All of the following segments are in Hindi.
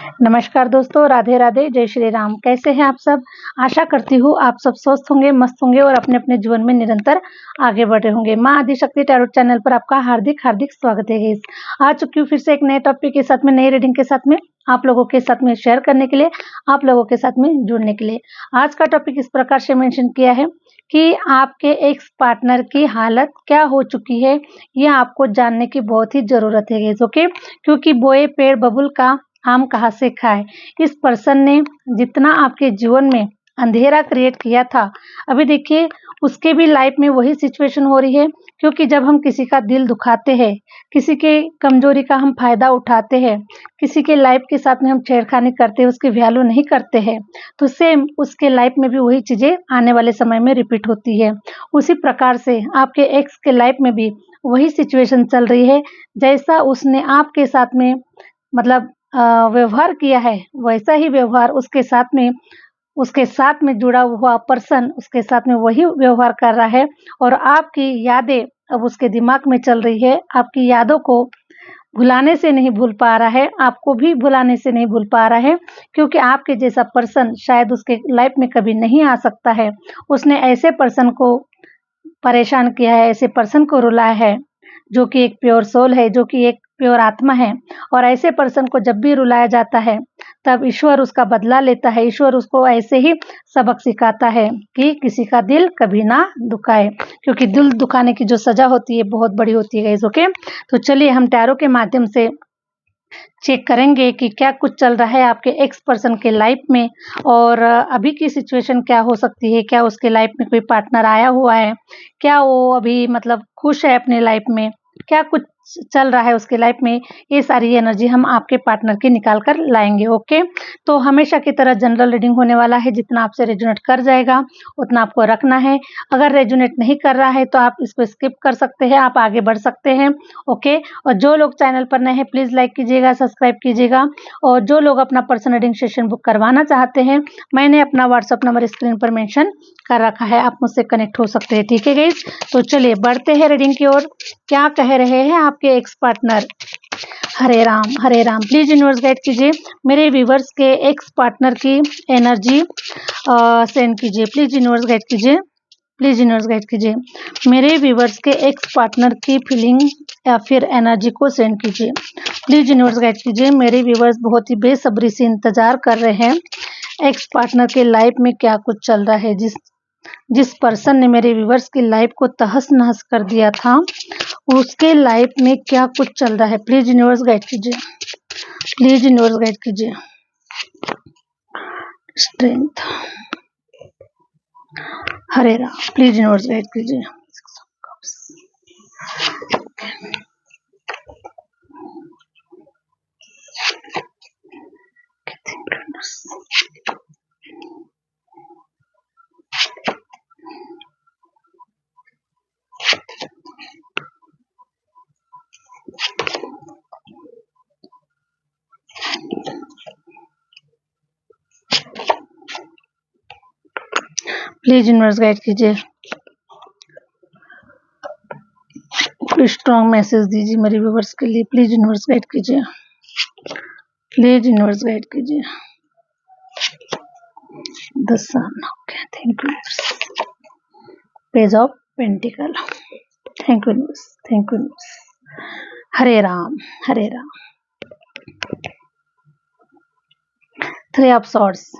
नमस्कार दोस्तों, राधे राधे, जय श्री राम। कैसे हैं आप सब? आशा करती हूँ आप सब स्वस्थ होंगे, मस्त होंगे और अपने अपने जीवन में निरंतर आगे बढ़ रहे होंगे। माँ आदिशक्ति टैरोट चैनल पर आपका हार्दिक हार्दिक स्वागत है गाइस। आ चुकी हूँ फिर से एक नए टॉपिक के साथ में, नई रीडिंग के साथ में, आप लोगों के साथ में शेयर करने के लिए, आप लोगों के साथ में जुड़ने के लिए। आज का टॉपिक इस प्रकार से मेंशन किया है कि आपके एक्स पार्टनर की हालत क्या हो चुकी है, यह आपको जानने की बहुत ही जरूरत है गाइस। ओके, क्योंकि बोए पेड़ बबुल का आम कहाँ से खाए। इस पर्सन ने जितना आपके जीवन में अंधेरा क्रिएट किया था, अभी देखिए उसके भी लाइफ में वही सिचुएशन हो रही है। क्योंकि जब हम किसी का दिल दुखाते हैं, किसी के कमजोरी का हम फायदा उठाते हैं, किसी के लाइफ के साथ में हम छेड़खानी करते हैं, उसकी वैल्यू नहीं करते हैं, तो सेम उसके लाइफ में भी वही चीजें आने वाले समय में रिपीट होती है। उसी प्रकार से आपके एक्स के लाइफ में भी वही सिचुएशन चल रही है। जैसा उसने आपके साथ में मतलब व्यवहार किया है, वैसा ही व्यवहार उसके साथ में जुड़ा हुआ पर्सन उसके साथ में वही व्यवहार कर रहा है। और आपकी यादें अब उसके दिमाग में चल रही है, आपकी यादों को भुलाने से नहीं भूल पा रहा है, आपको भी भुलाने से नहीं भूल पा रहा है। क्योंकि आपके जैसा पर्सन शायद उसके लाइफ में कभी नहीं आ सकता है। उसने ऐसे पर्सन को परेशान किया है, ऐसे पर्सन को रुलाया है जो कि एक प्योर सोल है, जो कि एक प्योर आत्मा है। और ऐसे पर्सन को जब भी रुलाया जाता है, तब ईश्वर उसका बदला लेता है। ईश्वर उसको ऐसे ही सबक सिखाता है कि किसी का दिल कभी ना दुखाए, क्योंकि दिल दुखाने की जो सजा होती है बहुत बड़ी होती है गाइस। ओके, तो चलिए हम टैरो के माध्यम से चेक करेंगे कि क्या कुछ चल रहा है आपके एक्स पर्सन के लाइफ में, और अभी की सिचुएशन क्या हो सकती है। क्या उसके लाइफ में कोई पार्टनर आया हुआ है, क्या वो अभी मतलब खुश है अपने लाइफ में, क्या कुछ चल रहा है उसके लाइफ में। ये सारी एनर्जी हम आपके पार्टनर की निकाल कर लाएंगे। ओके, तो हमेशा की तरह जनरल रीडिंग होने वाला है। जितना आपसे रेजोनेट कर जाएगा उतना आपको रखना है। अगर रेजोनेट नहीं कर रहा है तो आप इसको स्किप कर सकते हैं, आप आगे बढ़ सकते हैं। ओके, और जो लोग चैनल पर नए हैं प्लीज लाइक कीजिएगा, सब्सक्राइब कीजिएगा। और जो लोग अपना पर्सनल रीडिंग सेशन बुक करवाना चाहते हैं, मैंने अपना व्हाट्सअप नंबर स्क्रीन पर मेंशन कर रखा है, आप मुझसे कनेक्ट हो सकते हैं। ठीक है गाइस, तो चलिए बढ़ते हैं रीडिंग की ओर। क्या कह रहे हैं आपके ex partner. Hare Ram Hare Ram. Please universe guide कीजिए मेरे व्यूवर्स के एक्स पार्टनर की एनर्जी सेंड कीजिए। प्लीज यूनिवर्स गाइड कीजिए, प्लीज यूनिवर्स गाइड कीजिए मेरे व्यूवर्स के एक्स पार्टनर की फीलिंग या फिर एनर्जी को सेंड कीजिए। प्लीज यूनिवर्स गाइड कीजिए मेरे व्यूवर्स बहुत ही बेसब्री से इंतजार कर रहे हैं एक्स पार्टनर के लाइफ में क्या कुछ चल रहा है। जिस पर्सन ने मेरे व्यूवर्स की लाइफ को तहस नहस कर दिया था, उसके लाइफ में क्या कुछ चल रहा है। प्लीज यूनिवर्स गाइड कीजिए, प्लीज यूनिवर्स गाइड कीजिए। Strength, Hare Ram. Please universe guide कीजिए। प्लीज यूनिवर्स गाइड कीजिए, कोई स्ट्रॉन्ग मैसेज दीजिए मेरे व्यूवर्स के लिए। प्लीज यूनिवर्स गाइड कीजिए, प्लीज यूनिवर्स गाइड कीजिए। The sun, okay, thank you. Page of pentacle, thank you universe, thank you universe. Hare Ram Hare Ram. Three of swords.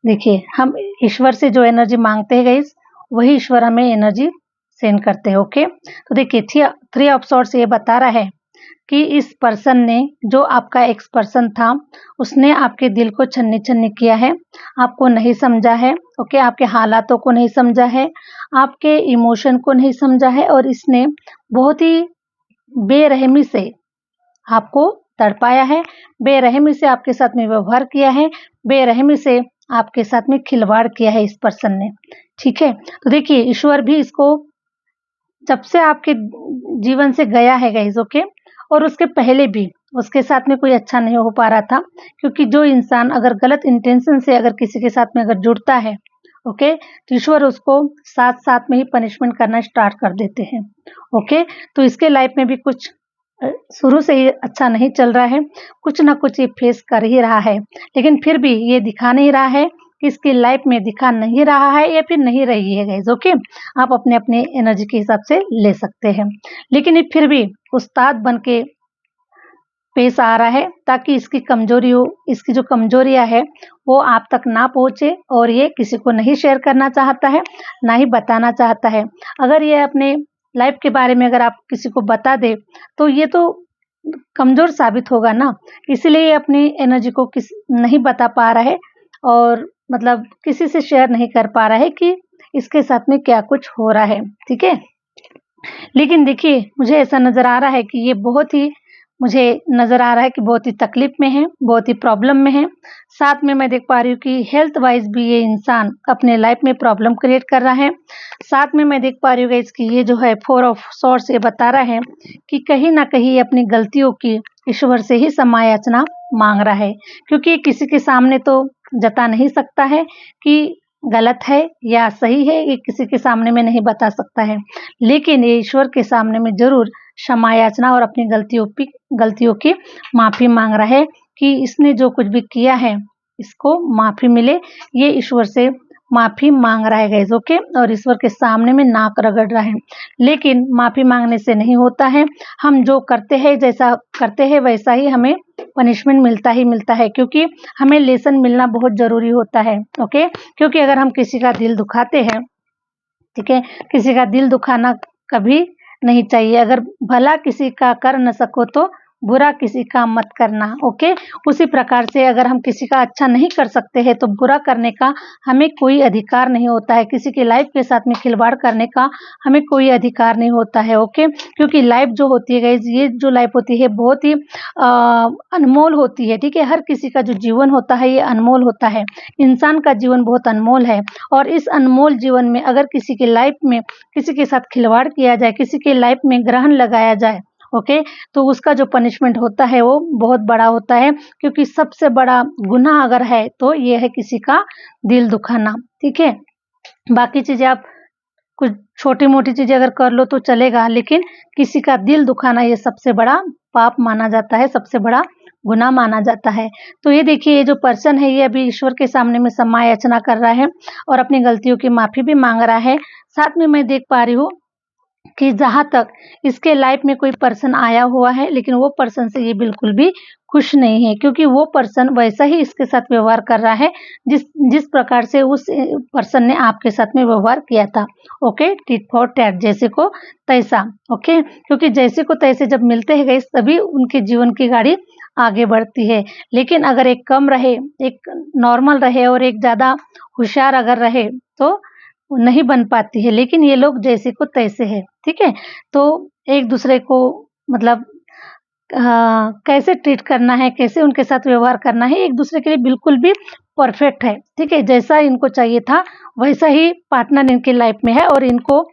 देखिए हम ईश्वर से जो एनर्जी मांगते हैं गाइस, वही ईश्वर हमें एनर्जी सेंड करते हैं। ओके, तो देखिए थ्री ऑफ सॉर्ड्स ये बता रहा है कि इस पर्सन ने, जो आपका एक्स पर्सन था, उसने आपके दिल को छन्नी छन्नी किया है, आपको नहीं समझा है। ओके, आपके हालातों को नहीं समझा है, आपके इमोशन को नहीं समझा है, और इसने बहुत ही बेरहमी से आपको तड़पाया है, बेरहमी से आपके साथ में व्यवहार किया है, बेरहमी से आपके साथ में खिलवाड़ किया है इस पर्सन ने। ठीक है, तो देखिए ईश्वर भी इसको जब से आपके जीवन से गया है गाइस, ओके, और उसके पहले भी उसके साथ में कोई अच्छा नहीं हो पा रहा था। क्योंकि जो इंसान अगर गलत इंटेंशन से अगर किसी के साथ में अगर जुड़ता है, ओके, तो ईश्वर उसको साथ साथ में ही पनिशमेंट करना स्टार्ट कर देते हैं। ओके, तो इसके लाइफ में भी कुछ शुरू से ही अच्छा नहीं चल रहा है, कुछ ना कुछ ये फेस कर ही रहा है, लेकिन फिर भी ये दिखा नहीं रहा है कि इसकी लाइफ में दिखा नहीं रहा है या फिर नहीं रही है गाइस। ओके, आप अपने-अपने एनर्जी के हिसाब से ले सकते हैं, लेकिन ये फिर भी उस्ताद बन के पेश आ रहा है ताकि इसकी कमजोरी हो, इसकी जो कमजोरियाँ है वो आप तक ना पहुँचे और ये किसी को नहीं शेयर करना चाहता है, ना ही बताना चाहता है। अगर ये अपने लाइफ के बारे में अगर आप किसी को बता दें, तो ये तो कमज़ोर साबित होगा ना, इसीलिए ये अपनी एनर्जी को नहीं बता पा रहा है और मतलब किसी से शेयर नहीं कर पा रहा है कि इसके साथ में क्या कुछ हो रहा है, ठीक है? लेकिन देखिए, मुझे ऐसा नज़र आ रहा है कि ये मुझे नज़र आ रहा है कि बहुत ही तकलीफ़ में है, बहुत ही प्रॉब्लम में है। साथ में मैं देख पा रही हूँ कि हेल्थ वाइज़ भी ये इंसान अपने लाइफ़ में प्रॉब्लम क्रिएट कर रहा है। साथ में मैं देख पा रही हूँ गाइस कि ये जो है 4 ऑफ सॉर्ड्स ये बता रहा है कि कहीं न कहीं ये अपनी गलतियों की ईश्वर से ही क्षमा याचना माँग रहा है, क्योंकि किसी के सामने तो जता नहीं सकता है कि गलत है या सही है, ये किसी के सामने में नहीं बता सकता है। लेकिन ये ईश्वर के सामने में ज़रूर क्षमा याचना और अपनी गलतियों की माफ़ी माँग रहा है कि इसने जो कुछ भी किया है, इसको माफ़ी मिले। ये ईश्वर से माफ़ी माँग रहा है गाइस, ओके? और ईश्वर के सामने में नाक रगड़ रहा है। लेकिन माफ़ी माँगने से नहीं होता है, हम जो करते हैं, जैसा करते हैं वैसा ही हमें पनिशमेंट मिलता ही मिलता है, क्योंकि हमें लेसन मिलना बहुत ज़रूरी होता है, ओके? क्योंकि अगर हम किसी का दिल दुखाते हैं, ठीक है? किसी का दिल दुखाना कभी नहीं चाहिए। अगर भला किसी का कर न सको तो बुरा किसी का मत करना, ओके? उसी प्रकार से अगर हम किसी का अच्छा नहीं कर सकते हैं तो बुरा करने का हमें कोई अधिकार नहीं होता है। किसी की लाइफ के साथ में खिलवाड़ करने का हमें कोई अधिकार नहीं होता है, ओके? क्योंकि लाइफ जो होती है गाइस, ये जो लाइफ होती है बहुत ही अनमोल होती है, ठीक है? हर किसी का जो जीवन होता है ये अनमोल होता है। इंसान का जीवन बहुत अनमोल है और इस अनमोल जीवन में अगर किसी की लाइफ में किसी के साथ खिलवाड़ किया जाए, किसी की लाइफ में ग्रहण लगाया जाए, ओके? तो उसका जो पनिशमेंट होता है वो बहुत बड़ा होता है, क्योंकि सबसे बड़ा गुनाह अगर है तो ये है किसी का दिल दुखाना, ठीक है? बाकी चीज़ें आप कुछ छोटी-मोटी चीज़ें अगर कर लो तो चलेगा, लेकिन किसी का दिल दुखाना ये सबसे बड़ा पाप माना जाता है, सबसे बड़ा गुनाह माना जाता है। तो ये देखिए, ये जो पर्सन है ये अभी ईश्वर के सामने में क्षमा याचना कर रहा है और अपनी गलतियों की माफ़ी भी माँग रहा है। साथ में मैं देख पा रही हूँ कि जहाँ तक इसके लाइफ में कोई पर्सन आया हुआ है, लेकिन वो पर्सन से ये बिल्कुल भी खुश नहीं है, क्योंकि वो पर्सन वैसा ही इसके साथ व्यवहार कर रहा है जिस जिस प्रकार से उस पर्सन ने आपके साथ में व्यवहार किया था, ओके? टिट फॉर टैट, जैसे को तैसा, ओके? क्योंकि जैसे को तैसे जब मिलते हैं गाइस तभी उनके जीवन की गाड़ी आगे बढ़ती है। लेकिन अगर एक कम रहे, एक नॉर्मल रहे और एक ज़्यादा होशियार अगर रहे तो नहीं बन पाती है, लेकिन ये लोग जैसे को तैसे है, ठीक है? तो एक-दूसरे को मतलब कैसे ट्रीट करना है, कैसे उनके साथ व्यवहार करना है, एक-दूसरे के लिए बिल्कुल भी परफेक्ट है, ठीक है? जैसा इनको चाहिए था, वैसा ही पार्टनर इनकी लाइफ में है और इनको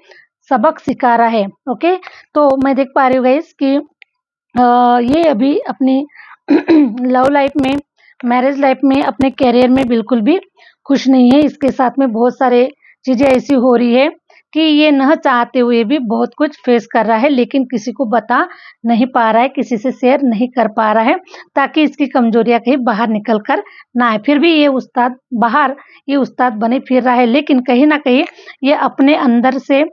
सबक सिखा रहा है, ओके? तो मैं देख पा रही हूँ गाइस कि ये अभी अपनी लव लाइफ में, मैरिज लाइफ में, अपने करियर में बिल्कुल भी खुश नहीं है। इसके साथ में बहुत सारे चीज़ें ऐसी हो रही है कि ये न चाहते हुए भी बहुत कुछ फेस कर रहा है, लेकिन किसी को बता नहीं पा रहा है, किसी से शेयर नहीं कर पा रहा है, ताकि इसकी कमजोरियाँ कहीं बाहर निकल कर ना आए। फिर भी ये उस्ताद बने फिर रहा है, लेकिन कहीं न कहीं ये अपने अंदर से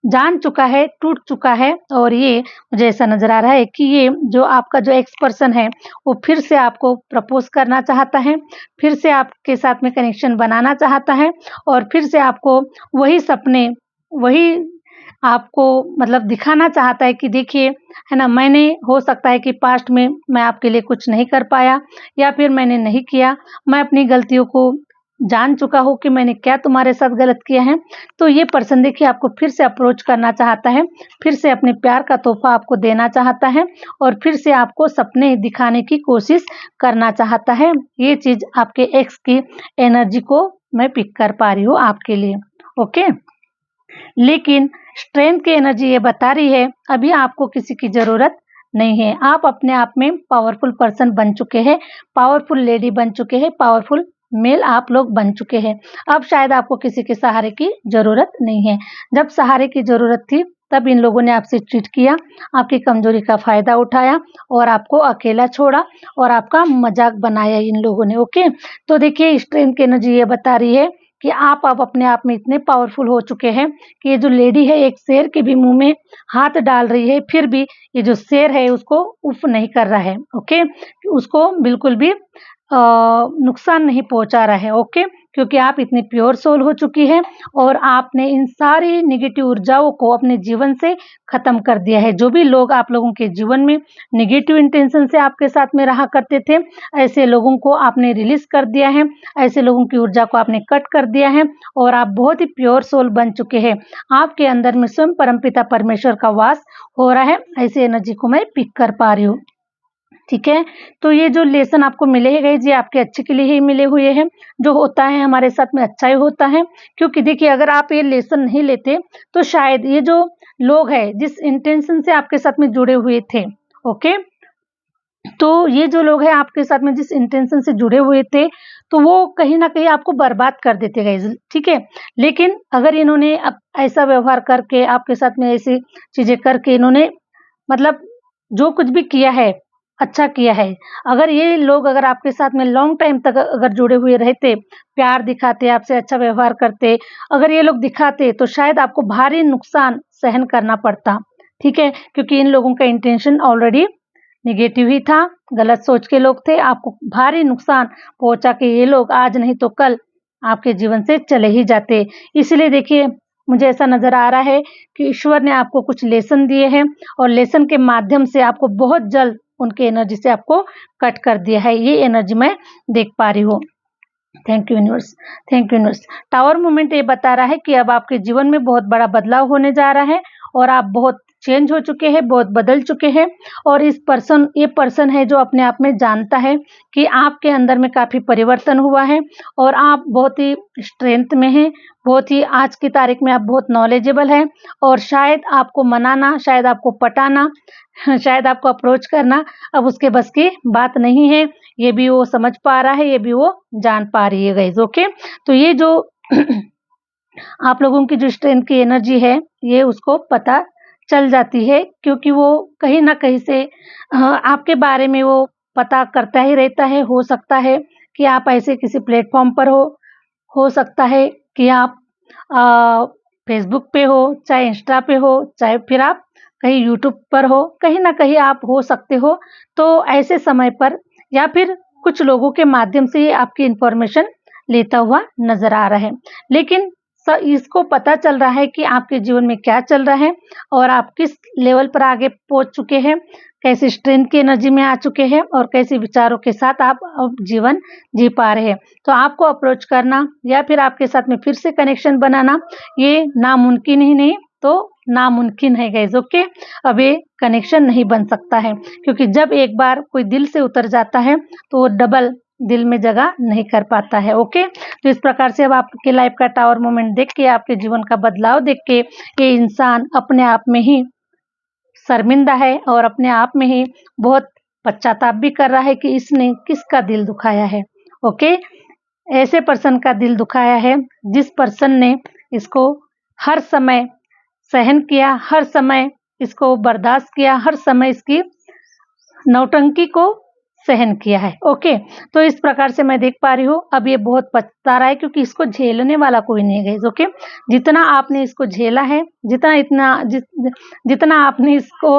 जान चुका है, टूट चुका है और ये मुझे ऐसा नज़र आ रहा है कि ये जो आपका जो एक्स पर्सन है, वो फिर से आपको प्रपोज़ करना चाहता है, फिर से आपके साथ में कनेक्शन बनाना चाहता है और फिर से आपको वही सपने, वही आपको मतलब दिखाना चाहता है कि देखिए, है ना? मैंने हो सकता है कि पास्ट में मैं आपके लिए कुछ नहीं कर पाया या फिर मैंने नहीं किया, मैं अपनी गलतियों को जान चुका हूँ कि मैंने क्या तुम्हारे साथ गलत किया है। तो ये पर्सन देखिए आपको फिर से अप्रोच करना चाहता है, फिर से अपने प्यार का तोहफ़ा आपको देना चाहता है और फिर से आपको सपने दिखाने की कोशिश करना चाहता है। ये चीज़ आपके एक्स की एनर्जी को मैं पिक कर पा रही हूँ आपके लिए, ओके? लेकिन स्ट्रेंथ की एनर्जी ये बता रही है, अभी आपको किसी की ज़रूरत नहीं है। आप अपने आप में पावरफुल पर्सन बन चुके हैं, पावरफुल लेडी बन चुके हैं, पावरफुल मेल आप लोग बन चुके हैं। अब शायद आपको किसी के सहारे की ज़रूरत नहीं है। जब सहारे की ज़रूरत थी, तब इन लोगों ने आपसे चीट किया, आपकी कमजोरी का फायदा उठाया और आपको अकेला छोड़ा और आपका मजाक बनाया इन लोगों ने। ओके, तो देखिए स्ट्रेंथ की एनर्जी ये बता रही है कि आप अब अपने आप में इतने पावरफुल हो चुके हैं कि ये जो लेडी है एक शेर के भी मुंह में हाथ डाल रही है, फिर भी ये जो शेर है उसको उफ नहीं कर रहा है। ओके, उसको बिल्कुल भी नुकसान नहीं पहुंचा रहा है। ओके, क्योंकि आप इतनी प्योर सोल हो चुकी है और आपने इन सारी नेगेटिव ऊर्जाओं को अपने जीवन से खत्म कर दिया है। जो भी लोग आप लोगों के जीवन में नेगेटिव इंटेंशन से आपके साथ में रहा करते थे, ऐसे लोगों को आपने रिलीज कर दिया है, ऐसे लोगों की ऊर्जा को आपने कट कर दिया है और आप बहुत ही प्योर सोल बन चुके हैं। आपके अंदर में स्वयं परमपिता परमेश्वर का वास हो रहा है, ऐसी एनर्जी को मैं पिक कर पा रही हूँ। ठीक है, तो ये जो लेसन आपको मिले हैं गाइस, ये आपके अच्छे के लिए ही मिले हुए हैं। जो होता है हमारे साथ में अच्छा ही होता है, क्योंकि देखिए अगर आप ये लेसन नहीं लेते तो शायद ये जो लोग हैं जिस इंटेंशन से आपके साथ में जुड़े हुए थे, ओके, तो ये जो लोग हैं आपके साथ में जिस इंटेंशन से जुड़े हुए थे, तो वो कहीं ना कहीं आपको बर्बाद कर देते गाइस। ठीक है, लेकिन अगर इन्होंने ऐसा व्यवहार करके आपके साथ में ऐसी चीजें करके इन्होंने मतलब जो कुछ भी किया है अच्छा किया है। अगर ये लोग अगर आपके साथ में लॉन्ग टाइम तक अगर जुड़े हुए रहते, प्यार दिखाते, आपसे अच्छा व्यवहार करते, अगर ये लोग दिखाते तो शायद आपको भारी नुकसान सहन करना पड़ता। ठीक है, क्योंकि इन लोगों का इंटेंशन ऑलरेडी नेगेटिव ही था, गलत सोच के लोग थे, आपको भारी नुकसान पहुंचा के ये लोग आज नहीं तो कल आपके जीवन से चले ही जाते। इसलिए देखिए मुझे ऐसा नजर आ रहा है कि ईश्वर ने आपको कुछ लेसन दिए हैं और लेसन के माध्यम से आपको बहुत जल्द उनके एनर्जी से आपको कट कर दिया है। ये एनर्जी मैं देख पा रही हूँ। Thank you universe, thank you universe. Tower movement ये बता रहा है कि अब आपके जीवन में बहुत बड़ा बदलाव होने जा रहा है और आप बहुत चेंज हो चुके हैं, बहुत बदल चुके हैं और ये पर्सन है जो अपने आप में जानता है कि आपके अंदर में काफी परिवर्तन हुआ है और आप बहुत ही स्ट्रेंथ में हैं, बहुत ही आज की तारीख में आप बहुत नॉलेजेबल हैं और शायद आपको मनाना, शायद आपको पटाना, शायद आपको अप्रोच करना अब उसके बस की बात नहीं है। ये भी वो समझ पा रहा है, ये भी वो जान पा रही है गाइस। ओके, तो ये जो आप लोगों की जो स्ट्रेंथ की एनर्जी है ये उसको पता चल जाती है, क्योंकि वो कहीं ना कहीं से आपके बारे में वो पता करता ही रहता है। हो सकता है कि आप ऐसे किसी प्लेटफॉर्म पर हो सकता है कि आप फेसबुक पे हो, चाहे इंस्टा पे हो, चाहे फिर आप कहीं यूट्यूब पर हो, कहीं ना कहीं आप हो सकते हो। तो ऐसे समय पर या फिर कुछ लोगों के माध्यम से ये आपकी इंफॉर्मेशन लेता हुआ नजर आ रहा है, लेकिन इसको पता चल रहा है कि आपके जीवन में क्या चल रहा है और आप किस लेवल पर आगे पहुंच चुके हैं, कैसी स्ट्रेंथ की एनर्जी में आ चुके हैं और कैसे विचारों के साथ आप अब जीवन जी पा रहे हैं। तो आपको अप्रोच करना या फिर आपके साथ में फिर से कनेक्शन बनाना ये नामुमकिन ही नहीं तो नामुमकिन है गाइस। ओके, अब ये कनेक्शन नहीं बन सकता है, क्योंकि जब एक बार कोई दिल से उतर जाता है तो वो डबल दिल में जगह नहीं कर पाता है। ओके, तो इस प्रकार से अब आपके लाइफ का टावर मोमेंट देख के, आपके जीवन का बदलाव देख के ये इंसान अपने आप में ही शर्मिंदा है और अपने आप में ही बहुत पश्चाताप भी कर रहा है कि इसने किसका दिल दुखाया है। ओके, ऐसे पर्सन का दिल दुखाया है जिस पर्सन ने इसको हर समय सहन किया, हर समय इसको बर्दाश्त किया, हर समय इसकी नौटंकी को सहन किया है। ओके, तो इस प्रकार से मैं देख पा रही हूँ अब ये बहुत पछता रहा है, क्योंकि इसको झेलने वाला कोई नहीं है। ओके, जितना आपने इसको झेला है, जितना आपने इसको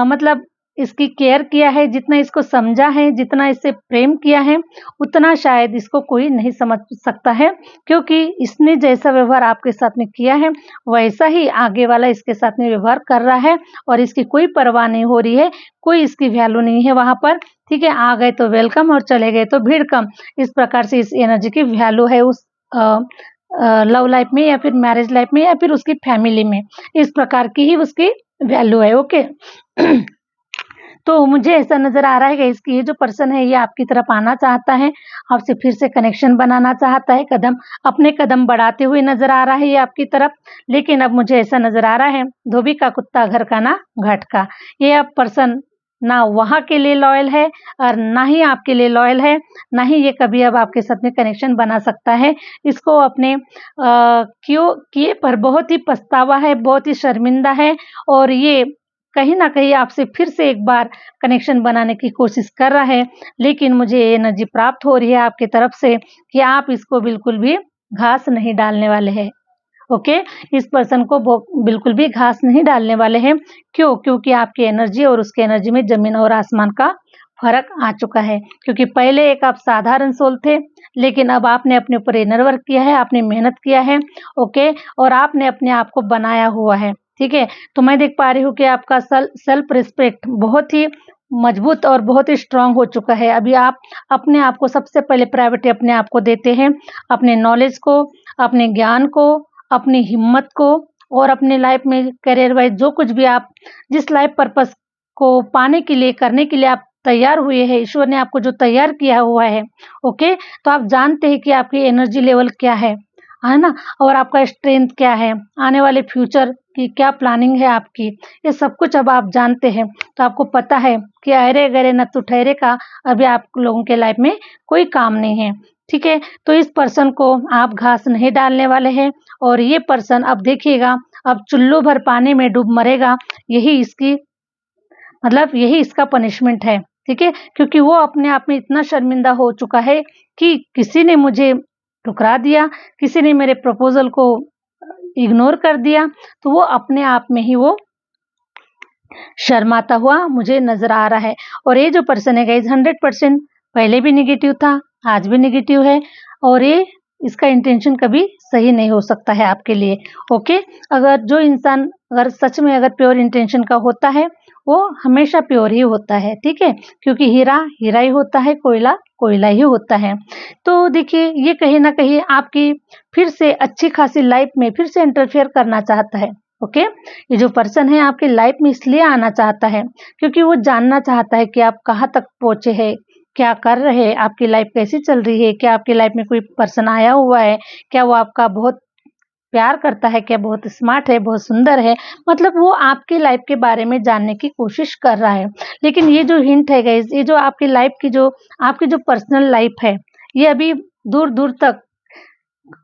मतलब इसकी केयर किया है, जितना इसको समझा है, जितना इससे प्रेम किया है, उतना शायद इसको कोई नहीं समझ सकता है, क्योंकि इसने जैसा व्यवहार आपके साथ में किया है वैसा ही आगे वाला इसके साथ में व्यवहार कर रहा है और इसकी कोई परवाह नहीं हो रही है, कोई इसकी वैल्यू नहीं है वहां पर। ठीक है, आ गए तो वेलकम और चले गए तो भीड़ कम। इस प्रकार से इस एनर्जी की वैल्यू है उस लव लाइफ में या फिर मैरिज लाइफ में या फिर उसकी फैमिली में, इस प्रकार की ही उसकी वैल्यू है। ओके, तो मुझे ऐसा नजर आ रहा है कि इसकी ये जो पर्सन है ये आपकी तरफ आना चाहता है, आपसे फिर से कनेक्शन बनाना चाहता है, अपने कदम बढ़ाते हुए नजर आ रहा है ये आपकी तरफ। लेकिन अब मुझे ऐसा नजर आ रहा है धोबी का कुत्ता घर का ना घाट का, ये अब पर्सन ना वहाँ के लिए लॉयल है और ना ही आपके लिए लॉयल है, ना ही ये कभी अब आपके साथ में कनेक्शन बना सकता है। इसको अपने क्यों किए पर बहुत ही पछतावा है, बहुत ही शर्मिंदा है और ये कहीं न कहीं आपसे फिर से एक बार कनेक्शन बनाने की कोशिश कर रहा है। लेकिन मुझे ये एनर्जी प्राप्त हो रही है आपकी तरफ से कि आप इसको बिल्कुल भी घास नहीं डालने वाले हैं। ओके, इस पर्सन को बिल्कुल भी घास नहीं डालने वाले हैं। क्यों? क्योंकि आपकी एनर्जी और उसकी एनर्जी में जमीन और आसमान का फर्क आ चुका है। क्योंकि पहले एक आप साधारण सोल थे, लेकिन अब आपने अपने ऊपर इनर वर्क किया है, आपने मेहनत किया है, ओके, और आपने अपने आप को बनाया हुआ है। ठीक है, तो मैं देख पा रही हूँ कि आपका सेल्फ रिस्पेक्ट बहुत ही मजबूत और बहुत ही स्ट्रांग हो चुका है। अभी आप अपने आप को सबसे पहले प्रायोरिटी अपने आप को देते हैं, अपने नॉलेज को, अपने ज्ञान को, अपनी हिम्मत को और अपने लाइफ में करियर वाइज जो कुछ भी आप जिस लाइफ पर्पस को पाने के लिए करने के लिए आप तैयार हुए हैं, ईश्वर ने आपको जो तैयार किया हुआ है, ओके, तो आप जानते हैं कि आपकी एनर्जी लेवल क्या है ना, और आपका स्ट्रेंथ क्या है, आने वाले फ्यूचर की क्या प्लानिंग है आपकी, ये सब कुछ अब आप जानते हैं। तो आपको पता है कि अरे गरे न तू ठहरे का अभी आप लोगों के लाइफ में कोई काम नहीं है। ठीक है, तो इस पर्सन को आप घास नहीं डालने वाले हैं और ये पर्सन अब देखिएगा, अब चुल्लू भर पानी में डूब मरेगा। यही इसकी मतलब यही इसका पनिशमेंट है। ठीक है, क्योंकि वो अपने आप में इतना शर्मिंदा हो चुका है कि किसी ने मुझे ठुकरा दिया, किसी ने मेरे प्रपोजल को इग्नोर कर दिया, तो वो अपने आप में ही वो शर्माता हुआ मुझे नज़र आ रहा है। और ये जो पर्सन है गाइस 100% पहले भी नेगेटिव था, आज भी नेगेटिव है और ये इसका इंटेंशन कभी सही नहीं हो सकता है आपके लिए। ओके, अगर जो इंसान अगर सच में अगर प्योर इंटेंशन का होता है, वो हमेशा प्योर ही होता है। ठीक है, क्योंकि हीरा हीरा ही होता है, कोयला कोयला ही होता है। तो देखिए, ये कहीं ना कहीं आपकी फिर से अच्छी खासी लाइफ में फिर से इंटरफेयर करना चाहता है। ओके, ये जो पर्सन है आपकी लाइफ में इसलिए आना चाहता है क्योंकि वो जानना चाहता है कि आप कहाँ तक पहुंचे हैं, क्या कर रहे हैं, आपकी लाइफ कैसी चल रही है, क्या आपकी लाइफ में कोई पर्सन आया हुआ है, क्या वो आपका बहुत प्यार करता है, क्या बहुत स्मार्ट है, बहुत सुंदर है, मतलब वो आपकी लाइफ के बारे में जानने की कोशिश कर रहा है। लेकिन ये जो हिंट है गाइस, ये जो आपकी लाइफ की जो आपकी जो पर्सनल लाइफ है, ये अभी दूर दूर तक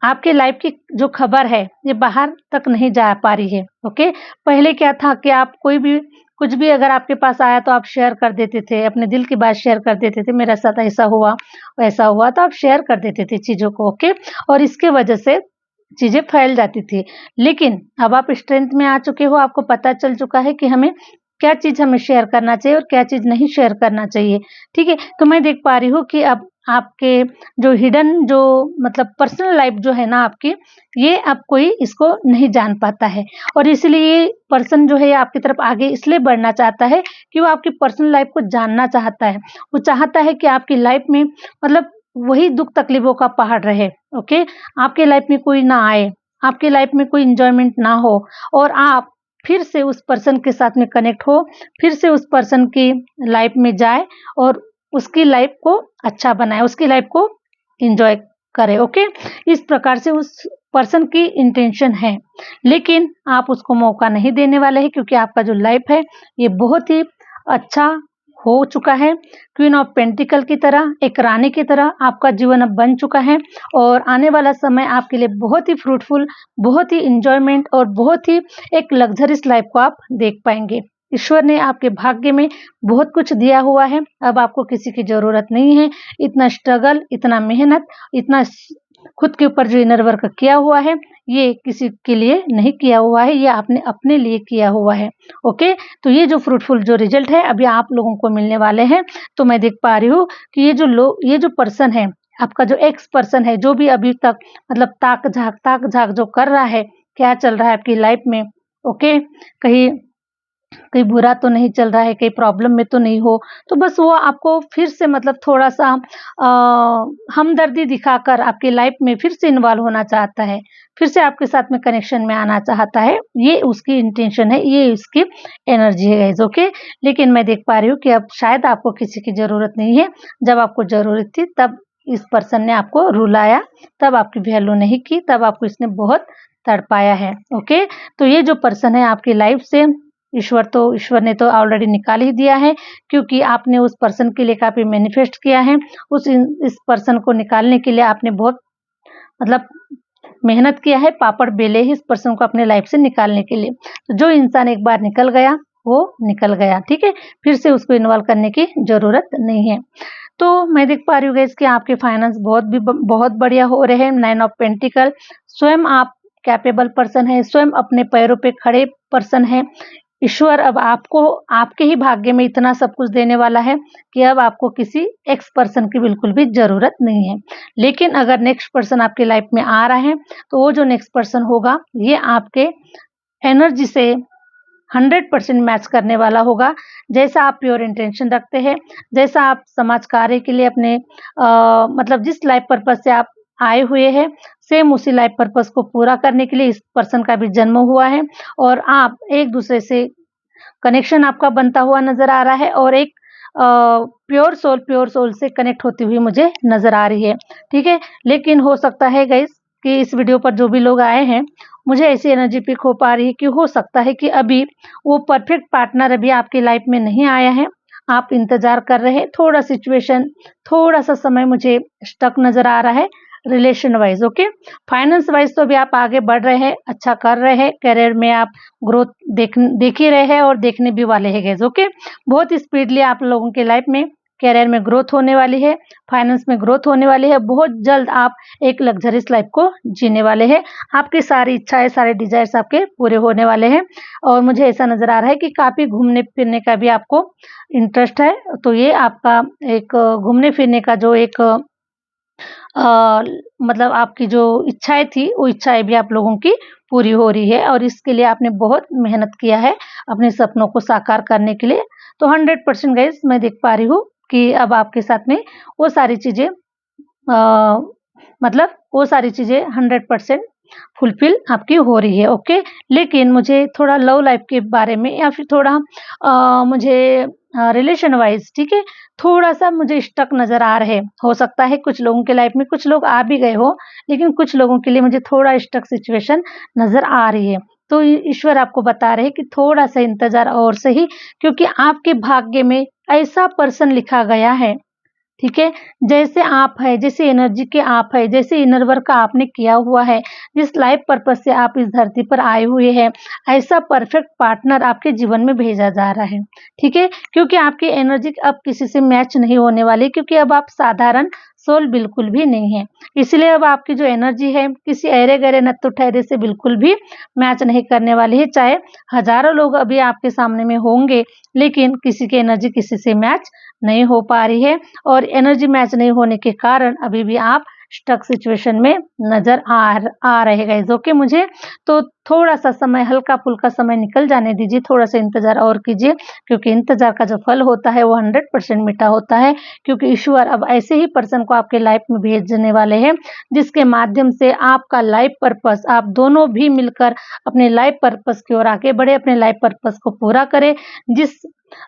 आपके लाइफ की जो खबर है ये बाहर तक नहीं जा पा रही है। ओके, पहले क्या था कि आप कोई भी कुछ भी अगर आपके पास आया तो आप शेयर कर देते थे, अपने दिल की बात शेयर कर देते थे, मेरे साथ ऐसा हुआ वैसा हुआ, तो आप शेयर कर देते थे चीज़ों को। ओके, और इसके वजह से चीज़ें फैल जाती थी। लेकिन अब आप स्ट्रेंथ में आ चुके हो, आपको पता चल चुका है कि हमें क्या चीज़ हमें शेयर करना चाहिए और क्या चीज़ नहीं शेयर करना चाहिए। ठीक है, तो मैं देख पा रही हूँ कि अब आपके जो हिडन जो मतलब पर्सनल लाइफ जो है ना आपकी, ये अब कोई इसको नहीं जान पाता है और इसलिए पर्सन जो है आपकी तरफ आगे इसलिए बढ़ना चाहता है कि वो आपकी पर्सनल लाइफ को जानना चाहता है। वो चाहता है कि आपकी लाइफ में मतलब वही दुख तकलीफों का पहाड़ रहे। ओके, आपके लाइफ में कोई ना आए, आपकी लाइफ में कोई इंजॉयमेंट ना हो और आप फिर से उस पर्सन के साथ में कनेक्ट हो, फिर से उस पर्सन की लाइफ में जाए और उसकी लाइफ को अच्छा बनाए, उसकी लाइफ को एंजॉय करे। ओके, इस प्रकार से उस पर्सन की इंटेंशन है, लेकिन आप उसको मौका नहीं देने वाले हैं क्योंकि आपका जो लाइफ है ये बहुत ही अच्छा हो चुका है। क्वीन ऑफ पेंटिकल की तरह, एक रानी की तरह आपका जीवन अब बन चुका है और आने वाला समय आपके लिए बहुत ही फ्रूटफुल, बहुत ही इंजॉयमेंट और बहुत ही एक लग्जरियस लाइफ को आप देख पाएंगे। ईश्वर ने आपके भाग्य में बहुत कुछ दिया हुआ है, अब आपको किसी की ज़रूरत नहीं है। इतना स्ट्रगल, इतना मेहनत, इतना खुद के ऊपर जो इनर वर्क किया हुआ है, ये किसी के लिए नहीं किया हुआ है, ये आपने अपने लिए किया हुआ है। ओके, तो ये जो फ्रूटफुल जो रिजल्ट है अभी आप लोगों को मिलने वाले हैं। तो मैं देख पा रही हूँ कि ये जो पर्सन है, आपका जो एक्स पर्सन है, जो भी अभी तक मतलब ताक झाक जो कर रहा है, क्या चल रहा है आपकी लाइफ में, ओके, कहीं कहीं बुरा तो नहीं चल रहा है, कहीं प्रॉब्लम में तो नहीं हो, तो बस वो आपको फिर से मतलब थोड़ा-सा हमदर्दी दिखाकर आपकी लाइफ में फिर से इन्वॉल्व होना चाहता है, फिर से आपके साथ में कनेक्शन में आना चाहता है, ये उसकी इंटेंशन है, ये उसकी एनर्जी है गाइज़। ओके, लेकिन मैं देख पा रही हूँ कि अब शायद आपको किसी की ज़रूरत नहीं है, जब आपको ज़रूरत थी तब इस पर्सन ने आपको रुलाया, तब आपकी वैल्यू नहीं की, तब आपको इसने बहुत तड़पाया है। ओके, तो ये जो पर्सन है आपकी लाइफ से ईश्वर ने तो ऑलरेडी निकाल ही दिया है, क्योंकि आपने उस पर्सन के लिए काफ़ी मैनिफेस्ट किया है। इस पर्सन को निकालने के लिए आपने बहुत मतलब मेहनत किया है, पापड़ बेले ही इस पर्सन को अपने लाइफ से निकालने के लिए। तो जो इंसान एक बार निकल गया वो निकल गया, ठीक है, फिर से उसको इन्वॉल्व करने की ज़रूरत नहीं है। तो मैं देख पा रही हूँ गाइस कि आपके फाइनेंस बहुत बढ़िया हो रहे हैं। 9 ऑफ पेंटिकल, स्वयं आप कैपेबल पर्सन है, स्वयं अपने पैरों पे खड़े पर्सन है। ईश्वर अब आपको आपके ही भाग्य में इतना सब कुछ देने वाला है कि अब आपको किसी एक्स पर्सन की बिल्कुल भी ज़रूरत नहीं है। लेकिन अगर नेक्स्ट पर्सन आपकी लाइफ में आ रहा है, तो वो जो नेक्स्ट पर्सन होगा ये आपके एनर्जी से 100% मैच करने वाला होगा। जैसा आप प्योर इंटेंशन रखते हैं, जैसा आप समाज कार्य के लिए अपने मतलब जिस लाइफ पर्पस से आप आए हुए हैं, सेम उसी लाइफ पर्पस को पूरा करने के लिए इस पर्सन का भी जन्म हुआ है, और आप एक दूसरे से कनेक्शन आपका बनता हुआ नज़र आ रहा है, और एक प्योर सोल से कनेक्ट होती हुई मुझे नज़र आ रही है, ठीक है। लेकिन हो सकता है गाइस कि इस वीडियो पर जो भी लोग आए हैं, मुझे ऐसी एनर्जी पिक हो पा रही है कि हो सकता है कि अभी वो परफेक्ट पार्टनर अभी आपकी लाइफ में नहीं आया है, आप इंतज़ार कर रहे हैं। थोड़ा सिचुएशन, थोड़ा-सा समय मुझे स्टक नज़र आ रहा है relation wise, okay. Finance wise तो अभी आप आगे बढ़ रहे हैं, अच्छा कर रहे हैं, करियर में आप ग्रोथ देख ही रहे हैं और देखने भी वाले हैं गाइस, ओके। बहुत स्पीडली आप लोगों की लाइफ में करियर में ग्रोथ होने वाली है, फाइनेंस में ग्रोथ होने वाली है। बहुत जल्द आप एक लग्जरियस लाइफ को जीने वाले हैं। आपकी सारी इच्छाएँ, सारे डिज़ायर्स आपके पूरे होने वाले हैं, और मुझे ऐसा नज़र आ रहा है कि काफ़ी घूमने-फिरने का भी आपको इंटरेस्ट है। तो ये आपका एक घूमने-फिरने का जो एक मतलब आपकी जो इच्छाएँ थी, वो इच्छाएँ भी आप लोगों की पूरी हो रही है, और इसके लिए आपने बहुत मेहनत किया है अपने सपनों को साकार करने के लिए। तो 100% गाइस मैं देख पा रही हूँ कि अब आपके साथ में वो सारी चीज़ें मतलब वो सारी चीज़ें 100% फुलफ़िल आपकी हो रही है, ओके। लेकिन मुझे थोड़ा लव लाइफ़ के बारे में, या फिर थोड़ा मुझे रिलेशन वाइज़, ठीक है, थोड़ा-सा मुझे स्टक नज़र आ रहे हैं। हो सकता है कुछ लोगों के लाइफ़ में कुछ लोग आ भी गए हों, लेकिन कुछ लोगों के लिए मुझे थोड़ा स्टक सिचुएशन नज़र आ रही है। तो ईश्वर आपको बता रहे हैं कि थोड़ा-सा इंतज़ार और सही, क्योंकि आपके भाग्य में ऐसा पर्सन लिखा गया है, ठीक है? जैसे आप हैं, जैसे एनर्जी के आप हैं, जैसे इनर वर्क आपने किया हुआ है, जिस लाइफ पर्पस से आप इस धरती पर आए हुए हैं, ऐसा परफेक्ट पार्टनर आपके जीवन में भेजा जा रहा है, ठीक है? क्योंकि आपकी एनर्जी अब किसी से मैच नहीं होने वाली, क्योंकि अब आप साधारण सोल बिल्कुल भी नहीं है। इसलिए अब आपकी जो एनर्जी है, किसी ऐरे-गैरे नत्थु-ठहरे से बिल्कुल भी मैच नहीं करने वाली है। चाहे हज़ारों लोग अभी आपके सामने में होंगे, लेकिन किसी की एनर्जी किसी से मैच नहीं हो पा रही है, और एनर्जी मैच नहीं होने के कारण अभी भी आप स्टक सिचुएशन में नज़र आ रहे गाइस, ओके। मुझे तो थोड़ा-सा समय, हल्का-फुल्का समय निकल जाने दीजिए, थोड़ा-सा इंतज़ार और कीजिए, क्योंकि इंतज़ार का जो फल होता है वो 100% मीठा होता है, क्योंकि ईश्वर अब ऐसे ही पर्सन को आपके लाइफ में भेजने वाले हैं, जिसके माध्यम से आपका लाइफ पर्पस, आप दोनों भी मिलकर अपने लाइफ पर्पस की ओर आगे बढ़े, अपने लाइफ पर्पस को पूरा करें। जिस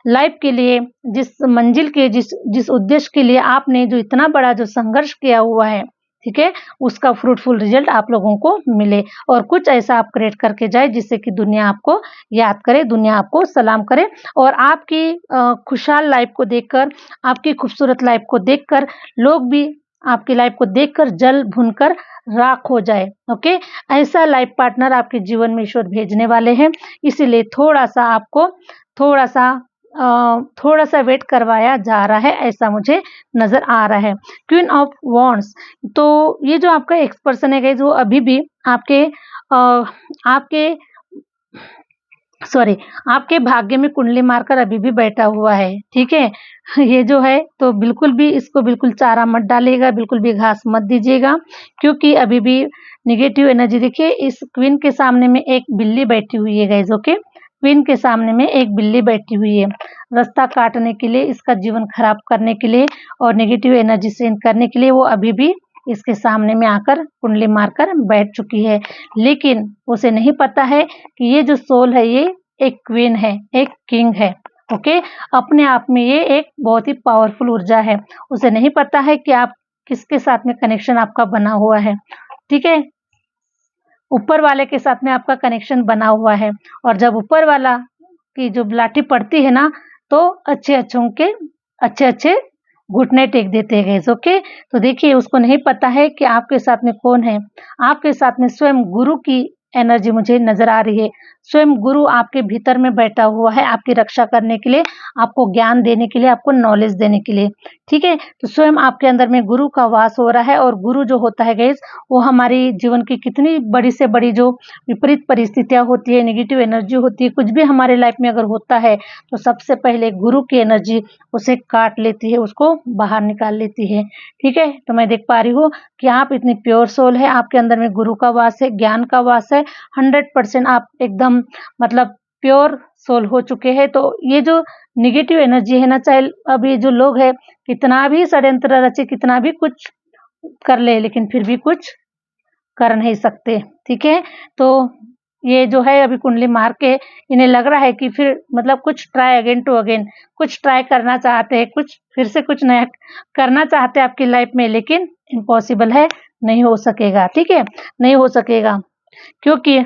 लाइफ के लिए, जिस मंजिल के, जिस उद्देश्य के लिए आपने जो इतना बड़ा जो संघर्ष किया हुआ है, ठीक है, उसका फ्रूटफुल रिजल्ट आप लोगों को मिले, और कुछ ऐसा आप क्रिएट करके जाए जिससे कि दुनिया आपको याद करे, दुनिया आपको सलाम करे, और आपकी खुशहाल लाइफ को देखकर, आपकी खूबसूरत लाइफ को देखकर लोग भी आपकी लाइफ को देखकर जल भुनकर राख हो जाए, ओके। ऐसा लाइफ पार्टनर आपके जीवन में ईश्वर भेजने वाले हैं, इसीलिए थोड़ा-सा आपको थोड़ा-सा थोड़ा-सा वेट करवाया जा रहा है, ऐसा मुझे नज़र आ रहा है। क्वीन ऑफ वॉन्ड्स, तो ये जो आपका एक्स पर्सन है गाइस, वो अभी भी आपके सॉरी, आपके भाग्य में कुंडली मारकर अभी भी बैठा हुआ है, ठीक है? ये जो है, तो बिल्कुल भी इसको बिल्कुल चारा मत डालिएगा, बिल्कुल भी घास मत दीजिएगा, क्योंकि अभी भी नेगेटिव एनर्जी, देखिए इस क्वीन के सामने में एक बिल्ली बैठी हुई है गाइस, ओके? क्वीन के सामने में एक बिल्ली बैठी हुई है, रास्ता काटने के लिए, इसका जीवन खराब करने के लिए और नेगेटिव एनर्जी सेंड करने के लिए वो अभी भी इसके सामने में आकर कुंडली मारकर बैठ चुकी है। लेकिन उसे नहीं पता है कि ये जो सोल है, ये एक क्वीन है, एक किंग है, ओके। अपने आप में ये एक बहुत ही पावरफुल ऊर्जा है। उसे नहीं पता है कि आप किसके साथ में कनेक्शन आपका बना हुआ है, ठीक है। ऊपर वाले के साथ में आपका कनेक्शन बना हुआ है, और जब ऊपर वाला की जो लाठी पड़ती है ना, तो अच्छे अच्छे घुटने टेक देते हैं गाइस। ओके, तो देखिए उसको नहीं पता है कि आपके साथ में कौन है। आपके साथ में स्वयं गुरु की एनर्जी मुझे नजर आ रही है। स्वयं गुरु आपके भीतर में बैठा हुआ है, आपकी रक्षा करने के लिए, आपको ज्ञान देने के लिए, आपको नॉलेज देने के लिए। ठीक है, तो स्वयं आपके अंदर में गुरु का वास हो रहा है। और गुरु जो होता है गाइस, वो हमारी जीवन की कितनी बड़ी से बड़ी जो विपरीत परिस्थितियां होती है, नेगेटिव एनर्जी होती है, कुछ भी हमारे लाइफ में अगर होता है, तो सबसे पहले गुरु की एनर्जी उसे काट लेती है, उसको बाहर निकाल लेती है। ठीक है, तो मैं देख पा रही हूँ कि आप इतनी प्योर सोल है, आपके अंदर में गुरु का वास है, ज्ञान का वास है। 100% आप एकदम मतलब प्योर सोल हो चुके हैं। तो ये जो निगेटिव एनर्जी है ना, चाहे अब ये जो लोग है कितना भी षड्यंत्र रचे, कितना भी कुछ कर ले, लेकिन फिर भी कुछ कर नहीं सकते। ठीक है, तो ये जो है अभी कुंडली मार के इन्हें लग रहा है कि फिर मतलब कुछ ट्राई अगेन टू अगेन, कुछ ट्राई करना चाहते हैं, कुछ फिर से कुछ नया करना चाहते हैं आपकी लाइफ में, लेकिन इम्पॉसिबल है, नहीं हो सकेगा। ठीक है, नहीं हो सकेगा, क्योंकि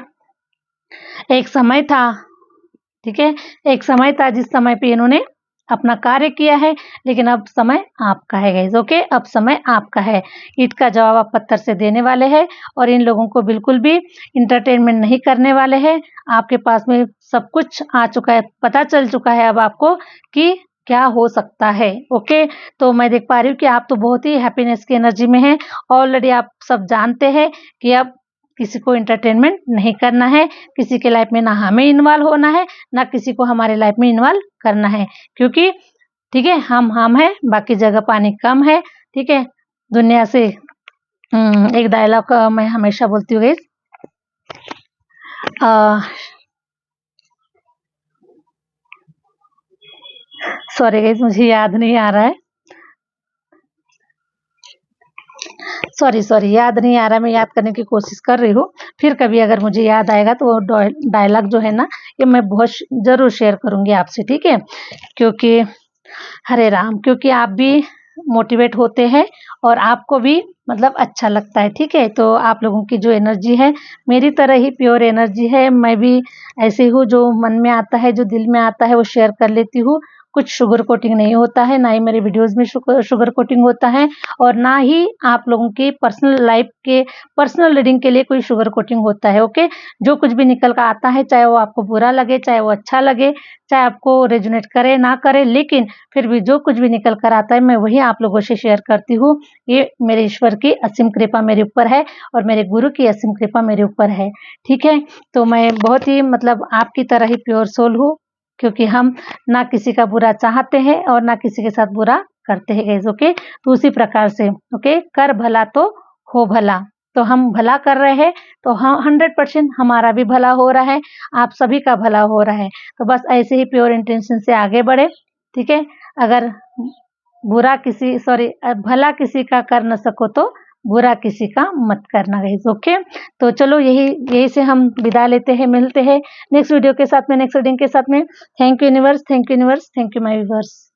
एक समय था, ठीक है, एक समय था जिस समय पे इन्होंने अपना कार्य किया है, लेकिन अब समय आपका है गाइस। ओके, अब समय आपका है। ईंट का जवाब आप पत्थर से देने वाले हैं, और इन लोगों को बिल्कुल भी इंटरटेनमेंट नहीं करने वाले हैं। आपके पास में सब कुछ आ चुका है, पता चल चुका है अब आपको कि क्या हो सकता है। ओके, तो मैं देख पा रही हूँ कि आप तो बहुत ही हैप्पीनेस की एनर्जी में हैं। ऑलरेडी आप सब जानते हैं कि अब किसी को एंटरटेनमेंट नहीं करना है, किसी के लाइफ में ना हमें इन्वॉल्व होना है, ना किसी को हमारे लाइफ में इन्वॉल्व करना है, क्योंकि ठीक है, हम है, बाकी जगह पानी कम है। ठीक है, दुनिया से एक डायलॉग मैं हमेशा बोलती हूँ गाइस, सॉरी गाइस मुझे याद नहीं आ रहा है, सॉरी याद नहीं आ रहा, मैं याद करने की कोशिश कर रही हूँ। फिर कभी अगर मुझे याद आएगा तो वो डायलॉग जो है ना, ये मैं बहुत जरूर शेयर करूंगी आपसे। ठीक है, क्योंकि हरे राम, क्योंकि आप भी मोटिवेट होते हैं और आपको भी मतलब अच्छा लगता है। ठीक है, तो आप लोगों की जो एनर्जी है मेरी तरह ही प्योर एनर्जी है। मैं भी ऐसे हूँ, जो मन में आता है, जो दिल में आता है, वो शेयर कर लेती हूँ। कुछ शुगर कोटिंग नहीं होता है, ना ही मेरे वीडियोस में शुगर कोटिंग होता है, और ना ही आप लोगों की पर्सनल लाइफ के पर्सनल रीडिंग के लिए कोई शुगर कोटिंग होता है। ओके, जो कुछ भी निकल कर आता है, चाहे वो आपको बुरा लगे, चाहे वो अच्छा लगे, चाहे आपको रेजोनेट करे ना करे, लेकिन फिर भी जो कुछ भी निकल कर आता है मैं वही आप लोगों से शेयर करती हूँ। ये मेरे ईश्वर की असीम कृपा मेरे ऊपर है, और मेरे गुरु की असीम कृपा मेरे ऊपर है। ठीक है, तो मैं बहुत ही मतलब आपकी तरह ही प्योर सोल हूँ, क्योंकि हम ना किसी का बुरा चाहते हैं और ना किसी के साथ बुरा करते हैं गाइस। ओके, तो उसी प्रकार से ओके, कर भला तो हो भला, तो हम भला कर रहे हैं, तो हम 100% हमारा भी भला हो रहा है, आप सभी का भला हो रहा है। तो बस ऐसे ही प्योर इंटेंशन से आगे बढ़े। ठीक है, अगर भला किसी का कर न सको तो बुरा किसी का मत करना गाइस। ओके, तो चलो यही से हम विदा लेते हैं, मिलते हैं नेक्स्ट वीडियो के साथ में, नेक्स्ट रीडिंग के साथ में। Thank you universe, thank you universe, thank you my viewers.